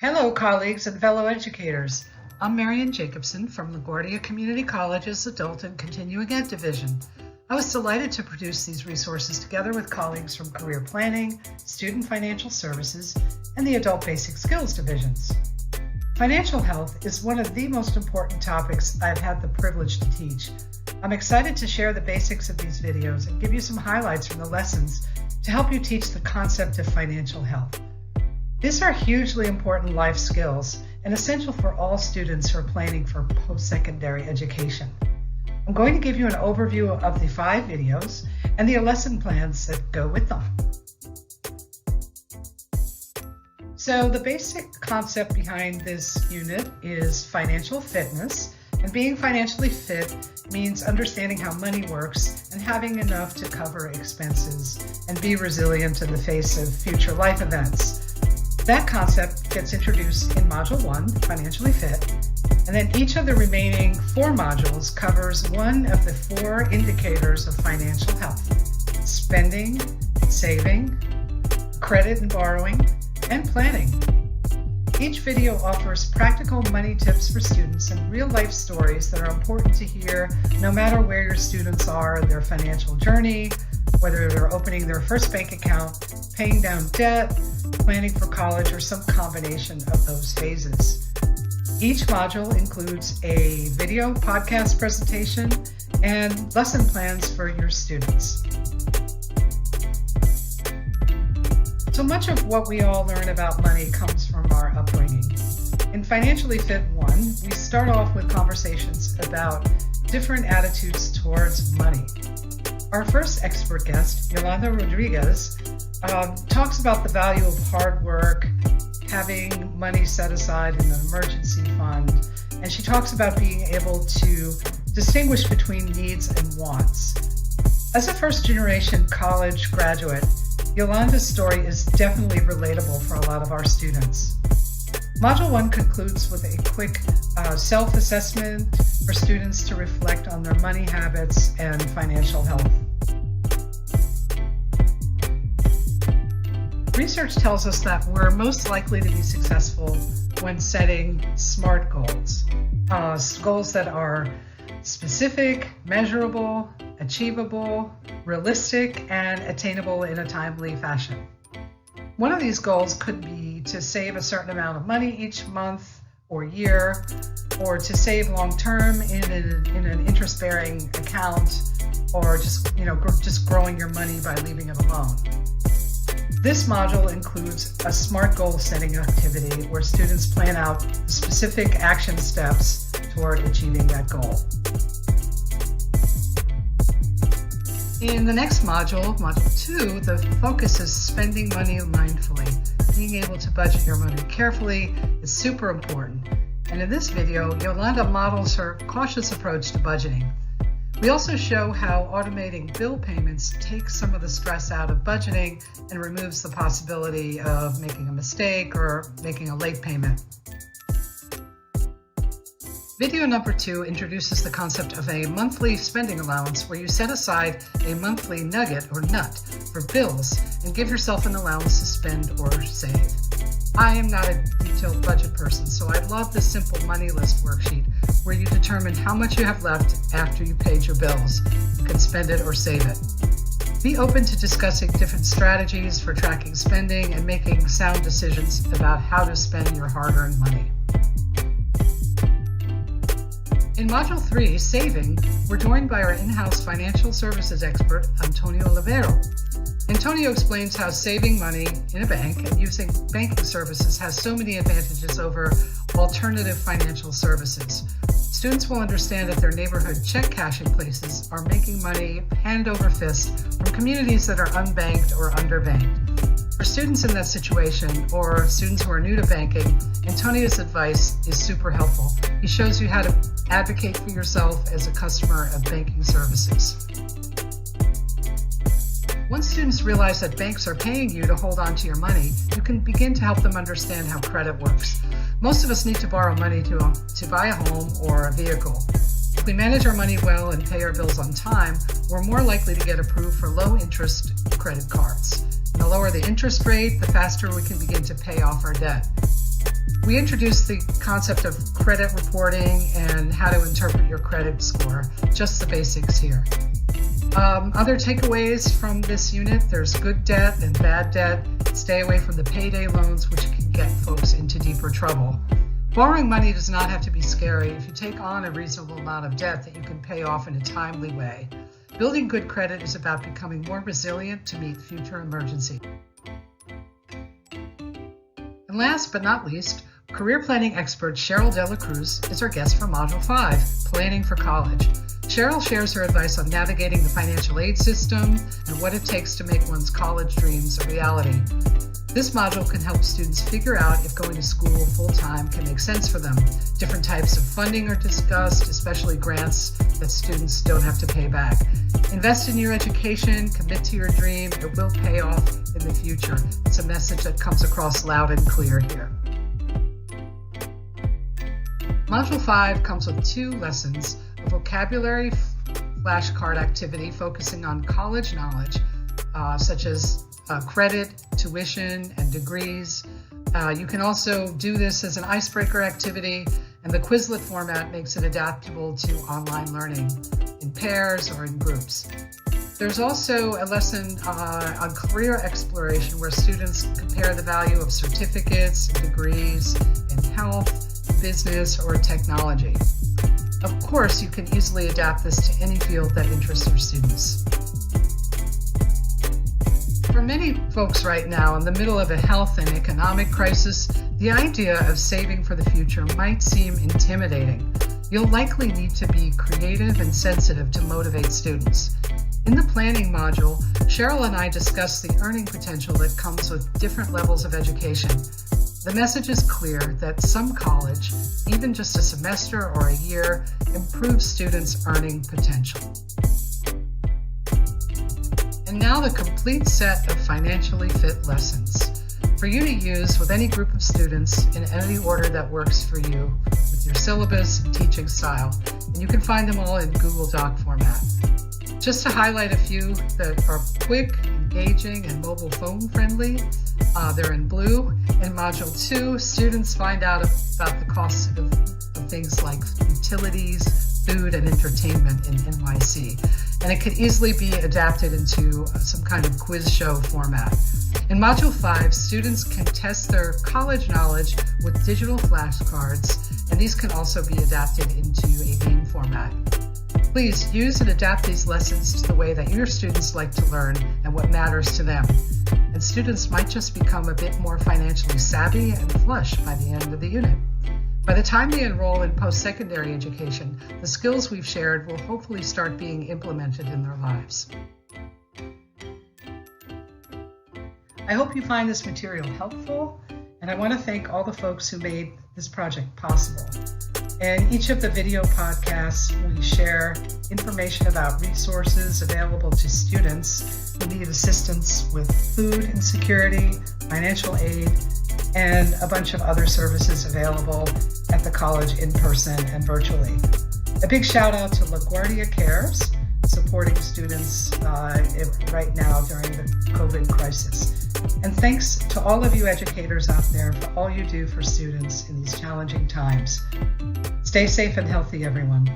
Hello, colleagues and fellow educators. I'm Marian Jacobson from LaGuardia Community College's Adult and Continuing Ed Division. I was delighted to produce these resources together with colleagues from Career Planning, Student Financial Services, and the Adult Basic Skills divisions. Financial health is one of the most important topics I've had the privilege to teach. I'm excited to share the basics of these videos and give you some highlights from the lessons to help you teach the concept of financial health. These are hugely important life skills and essential for all students who are planning for post-secondary education. I'm going to give you an overview of the 5 videos and the lesson plans that go with them. So the basic concept behind this unit is financial fitness, and being financially fit means understanding how money works and having enough to cover expenses and be resilient in the face of future life events. That concept gets introduced in Module 1, Financially Fit, and then each of the remaining 4 modules covers one of the 4 indicators of financial health: spending, saving, credit and borrowing, and planning. Each video offers practical money tips for students and real-life stories that are important to hear no matter where your students are in their financial journey, whether they're opening their first bank account, paying down debt, planning for college, or some combination of those phases. Each module includes a video podcast presentation and lesson plans for your students. So much of what we all learn about money comes from our upbringing. In Financially Fit 1, we start off with conversations about different attitudes towards money. Our first expert guest, Yolanda Rodriguez, talks about the value of hard work, having money set aside in an emergency fund, and she talks about being able to distinguish between needs and wants. As a first-generation college graduate, Yolanda's story is definitely relatable for a lot of our students. Module 1 concludes with a quick self-assessment for students to reflect on their money habits and financial health. Research tells us that we're most likely to be successful when setting SMART goals, goals that are specific, measurable, achievable, realistic, and attainable in a timely fashion. One of these goals could be to save a certain amount of money each month or year, or to save long-term in an interest-bearing account, or just growing your money by leaving it alone. This module includes a SMART goal setting activity where students plan out specific action steps toward achieving that goal. In the next module, Module 2, the focus is spending money mindfully. Being able to budget your money carefully is super important. And in this video, Yolanda models her cautious approach to budgeting. We also show how automating bill payments takes some of the stress out of budgeting and removes the possibility of making a mistake or making a late payment. Video number 2 introduces the concept of a monthly spending allowance, where you set aside a monthly nugget or nut for bills and give yourself an allowance to spend or save. I am not a detailed budget person, so I love this simple money list worksheet where you determine how much you have left after you paid your bills. You can spend it or save it. Be open to discussing different strategies for tracking spending and making sound decisions about how to spend your hard-earned money. In Module 3, Saving, we're joined by our in-house financial services expert, Antonio Olivero. Antonio explains how saving money in a bank and using banking services has so many advantages over alternative financial services. Students will understand that their neighborhood check cashing places are making money hand over fist from communities that are unbanked or underbanked. For students in that situation, or students who are new to banking, Antonio's advice is super helpful. He shows you how to advocate for yourself as a customer of banking services. Once students realize that banks are paying you to hold on to your money, you can begin to help them understand how credit works. Most of us need to borrow money to buy a home or a vehicle. If we manage our money well and pay our bills on time, we're more likely to get approved for low-interest credit cards. And the lower the interest rate, the faster we can begin to pay off our debt. We introduced the concept of credit reporting and how to interpret your credit score, just the basics here. Other takeaways from this unit, there's good debt and bad debt. Stay away from the payday loans, which can get folks into deeper trouble. Borrowing money does not have to be scary if you take on a reasonable amount of debt that you can pay off in a timely way. Building good credit is about becoming more resilient to meet future emergencies. And last but not least, career planning expert Cheryl Delacruz is our guest for Module 5, Planning for College. Cheryl shares her advice on navigating the financial aid system and what it takes to make one's college dreams a reality. This module can help students figure out if going to school full-time can make sense for them. Different types of funding are discussed, especially grants that students don't have to pay back. Invest in your education, commit to your dream, it will pay off in the future. It's a message that comes across loud and clear here. Module 5 comes with 2 lessons, a vocabulary flashcard activity focusing on college knowledge, such as credit, tuition, and degrees. You can also do this as an icebreaker activity, and the Quizlet format makes it adaptable to online learning in pairs or in groups. There's also a lesson on career exploration where students compare the value of certificates and degrees in health, business, or technology. Of course, you can easily adapt this to any field that interests your students. For many folks right now, in the middle of a health and economic crisis, the idea of saving for the future might seem intimidating. You'll likely need to be creative and sensitive to motivate students. In the planning module, Cheryl and I discussed the earning potential that comes with different levels of education. The message is clear that some college, even just a semester or a year, improves students' earning potential. And now the complete set of financially fit lessons for you to use with any group of students in any order that works for you with your syllabus and teaching style. And you can find them all in Google Doc format. Just to highlight a few that are quick, engaging, and mobile phone friendly, they're in blue. In Module 2, students find out about the costs of things like utilities, food, and entertainment in NYC. And it could easily be adapted into some kind of quiz show format. In Module 5, students can test their college knowledge with digital flashcards, and these can also be adapted into a game format. Please use and adapt these lessons to the way that your students like to learn and what matters to them. And students might just become a bit more financially savvy and flush by the end of the unit. By the time they enroll in post-secondary education, the skills we've shared will hopefully start being implemented in their lives. I hope you find this material helpful, and I want to thank all the folks who made this project possible. In each of the video podcasts, we share information about resources available to students who need assistance with food insecurity, financial aid, and a bunch of other services available at the college in person and virtually. A big shout out to LaGuardia Cares, supporting students right now during the COVID crisis. And thanks to all of you educators out there for all you do for students in these challenging times. Stay safe and healthy, everyone.